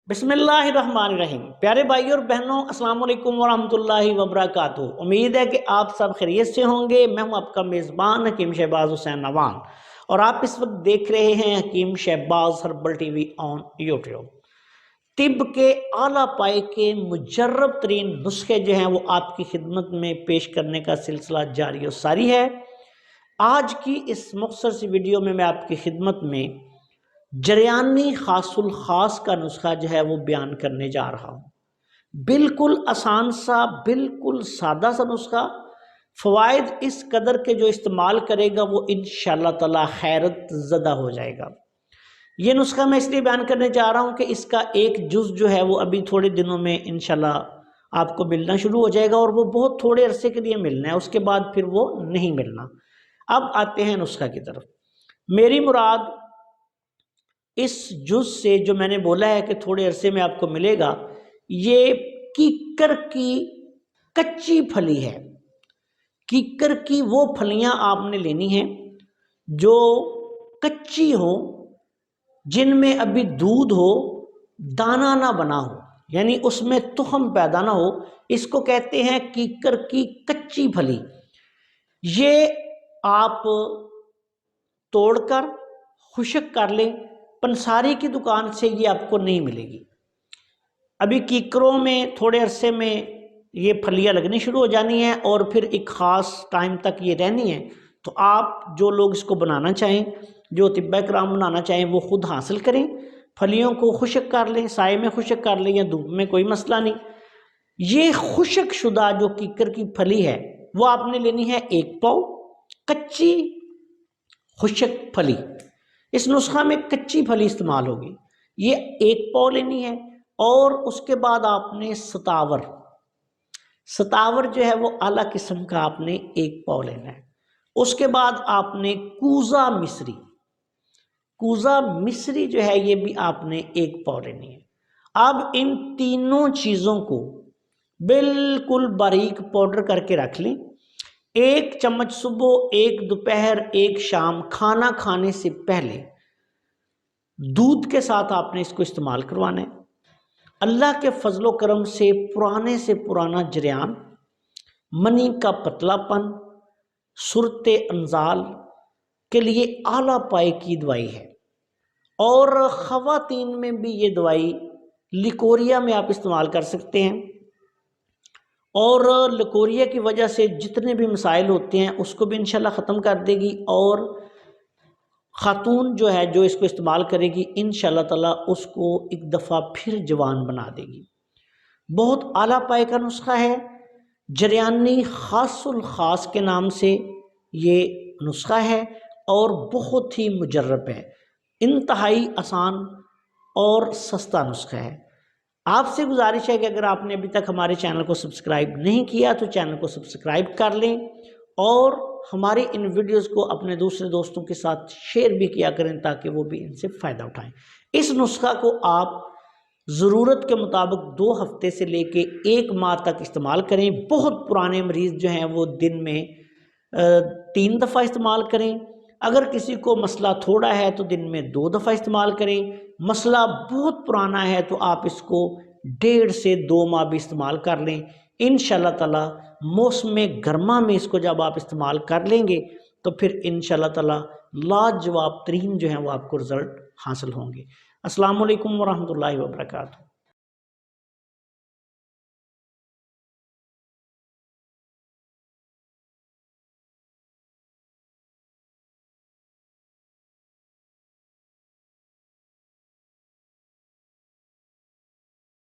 بسم اللہ الرحمن الرحیم۔ پیارے بھائی اور بہنوں، السلام علیکم ورحمۃ اللہ وبرکاتہ۔ امید ہے کہ آپ سب خیریت سے ہوں گے۔ میں ہوں آپ کا میزبان حکیم شہباز حسین نوان اور آپ اس وقت دیکھ رہے ہیں Hakeem Shahbaz herbal TV on YouTube. طب کے اعلیٰ پائے کے مجرب ترین نسخے جو ہیں وہ آپ کی خدمت میں پیش کرنے کا سلسلہ جاری و ساری ہے۔ آج کی اس مختصر سی ویڈیو میں آپ کی خدمت میں جریانی خاص الخاص کا نسخہ جو ہے وہ بیان کرنے جا رہا ہوں۔ بالکل آسان سا، بالکل سادہ سا نسخہ، فوائد اس قدر کے جو استعمال کرے گا وہ انشاءاللہ تعالی خیرت زدہ ہو جائے گا۔ یہ نسخہ میں اس لیے بیان کرنے جا رہا ہوں کہ اس کا ایک جز جو ہے وہ ابھی تھوڑے دنوں میں انشاءاللہ آپ کو ملنا شروع ہو جائے گا، اور وہ بہت تھوڑے عرصے کے لیے ملنا ہے، اس کے بعد پھر وہ نہیں ملنا۔ اب آتے ہیں نسخہ کی طرف۔ میری مراد اس جز سے جو میں نے بولا ہے کہ تھوڑے عرصے میں آپ کو ملے گا، یہ کیکر کی کچی پھلی ہے۔ کیکر کی وہ پھلیاں آپ نے لینی ہیں جو کچی ہو، جن میں ابھی دودھ ہو، دانہ نہ بنا ہو، یعنی اس میں تخم پیدا نہ ہو۔ اس کو کہتے ہیں کیکر کی کچی پھلی۔ یہ آپ توڑ کر خشک کر لیں۔ پنساری کی دکان سے یہ آپ کو نہیں ملے گی۔ ابھی کیکروں میں تھوڑے عرصے میں یہ پھلیاں لگنی شروع ہو جانی ہیں اور پھر ایک خاص ٹائم تک یہ رہنی ہے۔ تو آپ جو لوگ اس کو بنانا چاہیں، جو طباء کرام بنانا چاہیں، وہ خود حاصل کریں۔ پھلیوں کو خشک کر لیں، سائے میں خشک کر لیں یا دھوپ میں، کوئی مسئلہ نہیں۔ یہ خشک شدہ جو کیکر کی پھلی ہے وہ آپ نے لینی ہے 1 پاؤ کچی خشک پھلی۔ اس نسخہ میں کچی پھلی استعمال ہوگی۔ یہ 1 پاؤ لینی ہے، اور اس کے بعد آپ نے ستاور جو ہے وہ اعلیٰ قسم کا آپ نے 1 پاؤ لینا ہے۔ اس کے بعد آپ نے کوزہ مصری جو ہے یہ بھی آپ نے 1 پاؤ لینی ہے۔ اب ان تینوں چیزوں کو بالکل باریک پاؤڈر کر کے رکھ لیں۔ 1 چمچ صبح، 1 دوپہر، 1 شام، کھانا کھانے سے پہلے دودھ کے ساتھ آپ نے اس کو استعمال کروانا ہے۔ اللہ کے فضل و کرم سے پرانا جریان، منی کا پتلا پن، صورت انزال کے لیے اعلیٰ پائے کی دوائی ہے۔ اور خواتین میں بھی یہ دوائی لیکوریا میں آپ استعمال کر سکتے ہیں، اور لیکوریا کی وجہ سے جتنے بھی مسائل ہوتے ہیں اس کو بھی انشاءاللہ ختم کر دے گی، اور خاتون جو ہے جو اس کو استعمال کرے گی انشاءاللہ تعالی اس کو ایک دفعہ پھر جوان بنا دے گی۔ بہت اعلیٰ پائے کا نسخہ ہے، جریانی خاص الخاص کے نام سے یہ نسخہ ہے، اور بہت ہی مجرب ہے۔ انتہائی آسان اور سستا نسخہ ہے۔ آپ سے گزارش ہے کہ اگر آپ نے ابھی تک ہمارے چینل کو سبسکرائب نہیں کیا تو چینل کو سبسکرائب کر لیں، اور ہماری ان ویڈیوز کو اپنے دوسرے دوستوں کے ساتھ شیئر بھی کیا کریں تاکہ وہ بھی ان سے فائدہ اٹھائیں۔ اس نسخہ کو آپ ضرورت کے مطابق 2 ہفتے سے لے کے 1 ماہ تک استعمال کریں۔ بہت پرانے مریض جو ہیں وہ دن میں 3 دفعہ استعمال کریں۔ اگر کسی کو مسئلہ تھوڑا ہے تو دن میں 2 دفعہ استعمال کریں۔ مسئلہ بہت پرانا ہے تو آپ اس کو 1.5 سے 2 ماہ بھی استعمال کر لیں۔ انشاءاللہ تعالی موسم گرما میں اس کو جب آپ استعمال کر لیں گے تو پھر انشاءاللہ تعالی لاجواب ترین جو ہیں وہ آپ کو رزلٹ حاصل ہوں گے۔ السلام علیکم ورحمۃ اللہ وبرکاتہ۔